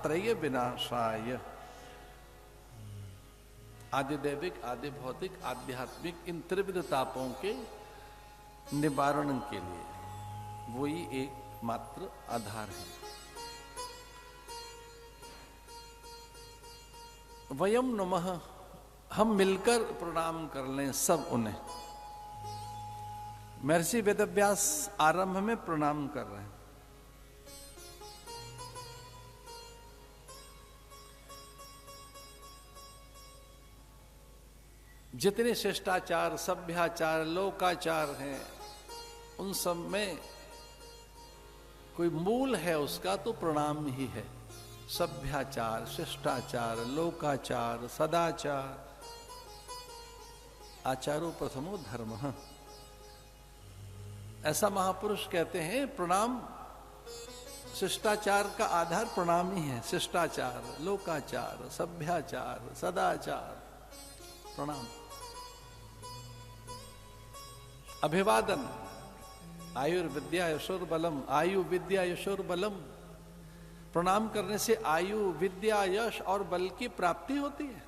तापत्रय विनाशाय। आदि दैविक, आदि भौतिक, आध्यात्मिक इन त्रिविध तापों के निवारण के लिए वही एकमात्र आधार है। वयम नमः, हम मिलकर प्रणाम कर लें सब उन्हें। महर्षि वेदव्यास आरंभ में प्रणाम कर रहे हैं। जितने शिष्टाचार, सभ्याचार, लोकाचार हैं, उन सब में कोई मूल है उसका तो प्रणाम ही है। सभ्याचार, शिष्टाचार, लोकाचार, सदाचार। आचारो प्रथमो धर्मः, ऐसा महापुरुष कहते हैं। प्रणाम, शिष्टाचार का आधार प्रणाम ही है। शिष्टाचार, लोकाचार, सभ्याचार, सदाचार, प्रणाम। अभिवादन, आयुर्विद्या यशोर्बलम, आयु विद्या यशोर्बलम। प्रणाम करने से आयु, विद्या, यश और बल की प्राप्ति होती है।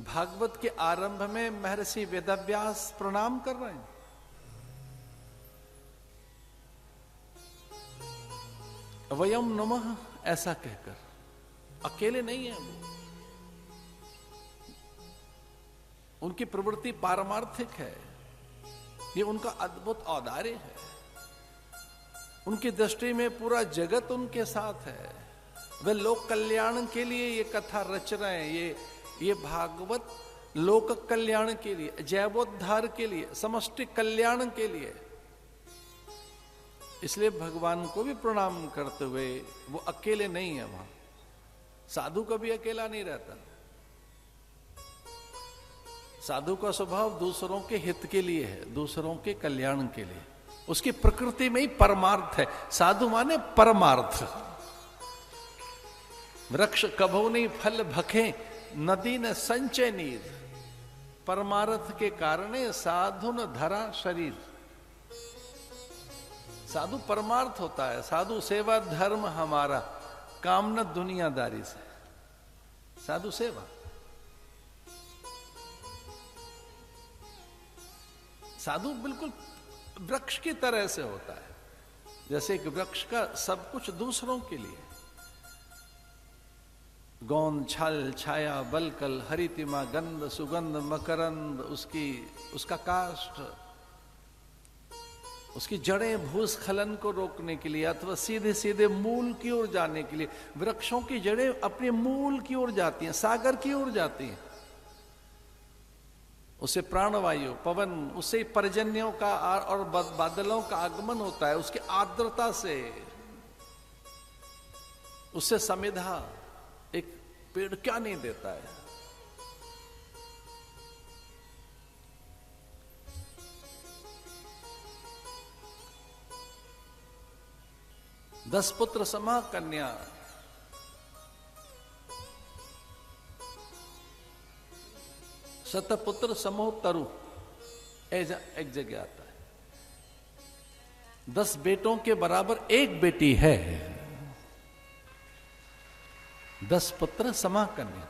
भागवत के आरंभ में महर्षि वेदव्यास प्रणाम कर रहे हैं। वयम नमः ऐसा कहकर, अकेले नहीं है वो। उनकी प्रवृत्ति पारमार्थिक है। ये उनका अद्भुत औदार्य है। उनकी दृष्टि में पूरा जगत उनके साथ है। वे लोक कल्याण के लिए ये कथा रच रहे हैं। ये भागवत लोक कल्याण के लिए, जैवोद्धार के लिए, समष्टि कल्याण के लिए। इसलिए भगवान को भी प्रणाम करते हुए वो अकेले नहीं है वहां। साधु कभी अकेला नहीं रहता। साधु का स्वभाव दूसरों के हित के लिए है, दूसरों के कल्याण के लिए। उसकी प्रकृति में ही परमार्थ है। साधु माने परमार्थ। वृक्ष कभू नहीं फल भखे, नदी न संचय नीर। परमार्थ के कारण साधु न धरा शरीर। साधु परमार्थ होता है। साधु सेवा धर्म हमारा, काम न दुनियादारी से। साधु सेवा। साधु बिल्कुल वृक्ष की तरह से होता है। जैसे एक वृक्ष का सब कुछ दूसरों के लिए, गौंद, छाल, छाया, बलकल, हरितिमा, गंध, सुगंध, मकरंद, उसका काष्ठ, उसकी जड़ें भूस्खलन को रोकने के लिए अथवा सीधे सीधे मूल की ओर जाने के लिए। वृक्षों की जड़ें अपने मूल की ओर जाती हैं, सागर की ओर जाती हैं। उससे प्राणवायु, पवन, उससे पर्जन्यों का और बादलों का आगमन होता है। उसकी आर्द्रता से, उससे समिधा। एक पेड़ क्या नहीं देता है। दस पुत्र समा कन्या, शतपुत्र समो तरु, एक जगह आता है। 10 बेटों के बराबर एक बेटी है। 10 पुत्र समा कन्या,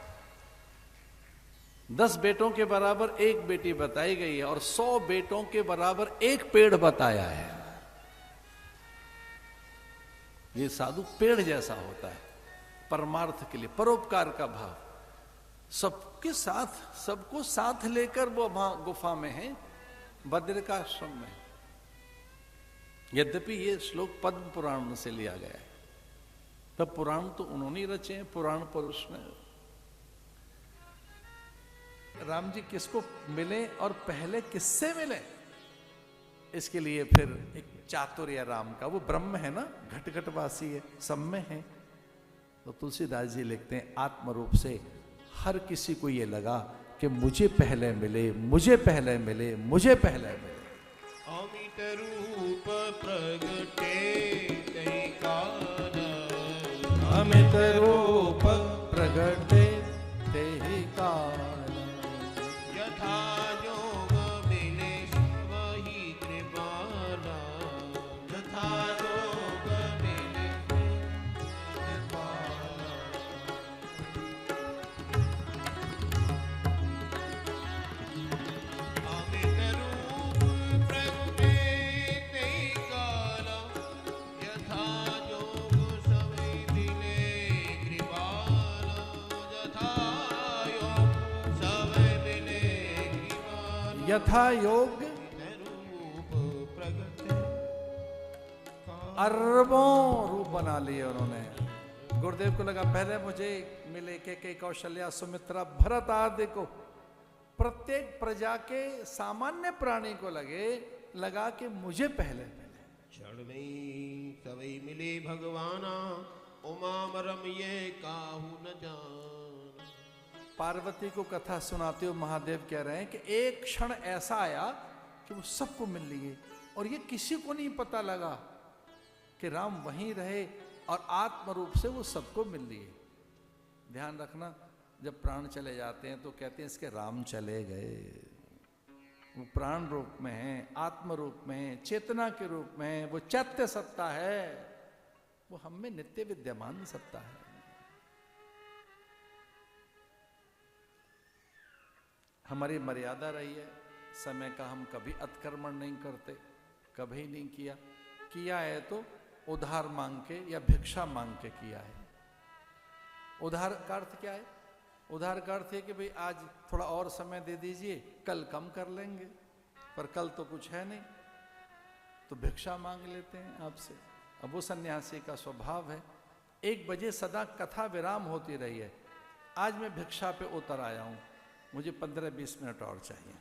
10 बेटों के बराबर एक बेटी बताई गई है। और 100 बेटों के बराबर एक पेड़ बताया है। ये साधु पेड़ जैसा होता है, परमार्थ के लिए, परोपकार का भाव। सबके साथ, सबको साथ लेकर वो वहां गुफा में है, बद्रिकाश्रम में। यद्यपि ये श्लोक पद्म पुराण से लिया गया है। तब पुराण तो उन्होंने रचे हैं, पुराण पुरुष ने। राम जी किसको मिले और पहले किससे मिले, इसके लिए फिर एक चातुर्य राम का। वो ब्रह्म है ना, घट घटवासी है, सब में है। तो तुलसीदास जी लिखते हैं, आत्म रूप से हर किसी को ये लगा कि मुझे पहले मिले, मुझे पहले मिले, मुझे पहले मिले। अमित रूप प्रगटे कहीं काल, अमित रूप प्रगटे तेहि काल, यथा योग मिले वही कृपाला, यथा योग मिले यथा योग रूप प्रगट अरबों रूप बना लिए उन्होंने। गुरुदेव को लगा पहले मुझे मिले के कौशल्या सुमित्रा भरत आदि को, प्रत्येक प्रजा के सामान्य प्राणी को लगा कि मुझे पहले मिले। क्षण में सवै मिले भगवाना, उमा मरम ये काहू न जान। पार्वती को कथा सुनाते हुए महादेव कह रहे हैं कि एक क्षण ऐसा आया कि वो सबको मिल लिए और ये किसी को नहीं पता लगा कि राम वहीं रहे और आत्म रूप से वो सबको मिल लिए। ध्यान रखना, जब प्राण चले जाते हैं तो कहते हैं इसके राम चले गए। वो प्राण रूप में है, आत्म रूप में है, चेतना के रूप में है, वो चैत्य सत्ता है, वो हम में नित्य विद्यमान सत्ता है। हमारी मर्यादा रही है समय का, हम कभी अतिक्रमण नहीं करते, कभी नहीं किया है तो उधार मांग के या भिक्षा मांग के किया है। उधार का अर्थ क्या है? उधार का अर्थ है कि भाई आज थोड़ा और समय दे दीजिए, कल कम कर लेंगे, पर कल तो कुछ है नहीं, तो भिक्षा मांग लेते हैं आपसे। अब वो सन्यासी का स्वभाव है। 1 बजे सदा कथा विराम होती रही है, आज मैं भिक्षा पे उतर आया हूं, मुझे 15-20 मिनट और चाहिए।